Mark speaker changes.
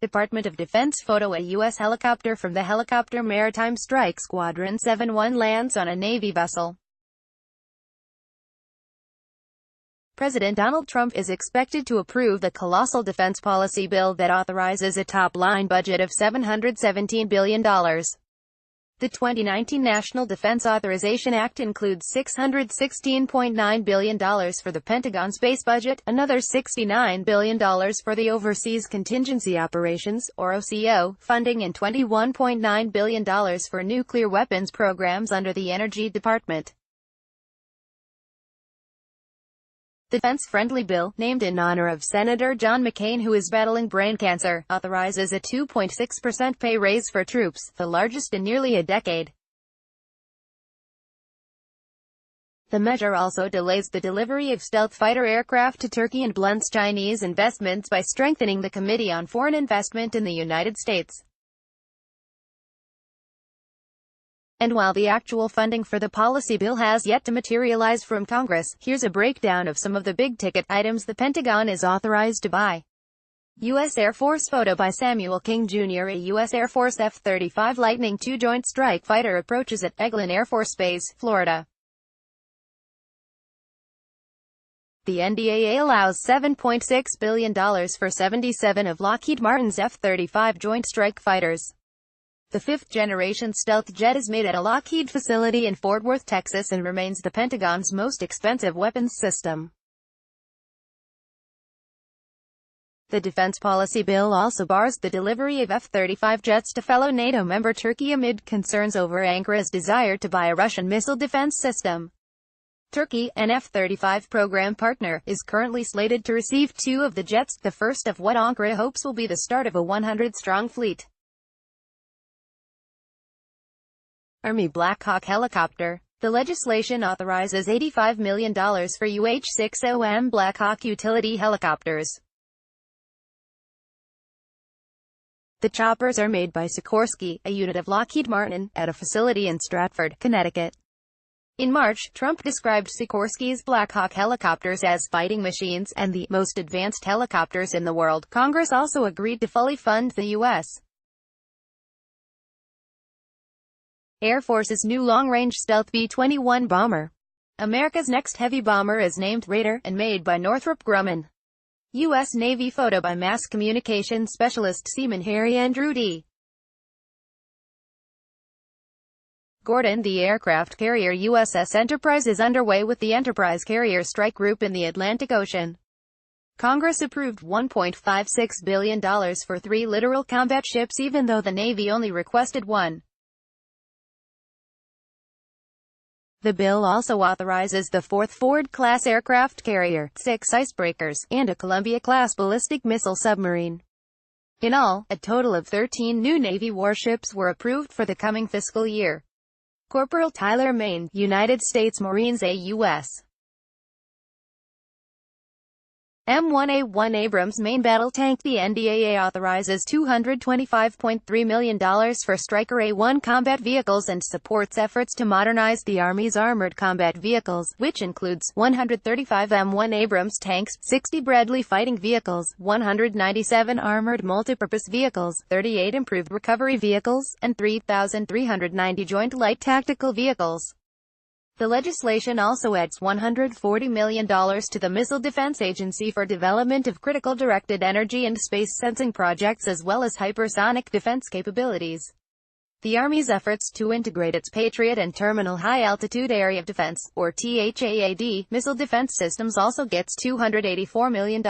Speaker 1: Department of Defense photo. A U.S. helicopter from the Helicopter Maritime Strike Squadron 7-1 lands on a Navy vessel. President Donald Trump is expected to approve the colossal defense policy bill that authorizes a top-line budget of $717 billion. The 2019 National Defense Authorization Act includes $616.9 billion for the Pentagon space budget, another $69 billion for the Overseas Contingency Operations, or OCO, funding and $21.9 billion for nuclear weapons programs under the Energy Department. The defense-friendly bill, named in honor of Senator John McCain who is battling brain cancer, authorizes a 2.6% pay raise for troops, the largest in nearly a decade. The measure also delays the delivery of stealth fighter aircraft to Turkey and blunts Chinese investments by strengthening the Committee on Foreign Investment in the United States. And while the actual funding for the policy bill has yet to materialize from Congress, here's a breakdown of some of the big-ticket items the Pentagon is authorized to buy. U.S. Air Force photo by Samuel King, Jr. A U.S. Air Force F-35 Lightning II Joint Strike Fighter approaches at Eglin Air Force Base, Florida. The NDAA allows $7.6 billion for 77 of Lockheed Martin's F-35 Joint Strike Fighters. The fifth-generation stealth jet is made at a Lockheed facility in Fort Worth, Texas, and remains the Pentagon's most expensive weapons system. The defense policy bill also bars the delivery of F-35 jets to fellow NATO member Turkey amid concerns over Ankara's desire to buy a Russian missile defense system. Turkey, an F-35 program partner, is currently slated to receive 2 of the jets, the first of what Ankara hopes will be the start of a 100-strong fleet. Army Black Hawk helicopter. The legislation authorizes $85 million for UH-60M Black Hawk utility helicopters. The choppers are made by Sikorsky, a unit of Lockheed Martin, at a facility in Stratford, Connecticut. In March, Trump described Sikorsky's Black Hawk helicopters as fighting machines and the most advanced helicopters in the world. Congress also agreed to fully fund the U.S. Air Force's new long-range stealth B-21 bomber. America's next heavy bomber is named Raider, and made by Northrop Grumman. U.S. Navy photo by mass communications specialist Seaman Harry Andrew D. Gordon. The aircraft carrier USS Enterprise is underway with the Enterprise Carrier Strike Group in the Atlantic Ocean. Congress approved $1.56 billion for 3 littoral combat ships even though the Navy only requested 1. The bill also authorizes the 4th Ford-class aircraft carrier, 6 icebreakers, and a Columbia-class ballistic missile submarine. In all, a total of 13 new Navy warships were approved for the coming fiscal year. Corporal Tyler Main, United States Marines. A U.S. M1A1 Abrams main battle tank. The NDAA authorizes $225.3 million for Stryker A1 combat vehicles and supports efforts to modernize the Army's armored combat vehicles, which includes 135 M1 Abrams tanks, 60 Bradley fighting vehicles, 197 armored multipurpose vehicles, 38 improved recovery vehicles, and 3,390 joint light tactical vehicles. The legislation also adds $140 million to the Missile Defense Agency for development of critical directed energy and space sensing projects as well as hypersonic defense capabilities. The Army's efforts to integrate its Patriot and Terminal High Altitude Area of Defense, or THAAD, missile defense systems also gets $284 million.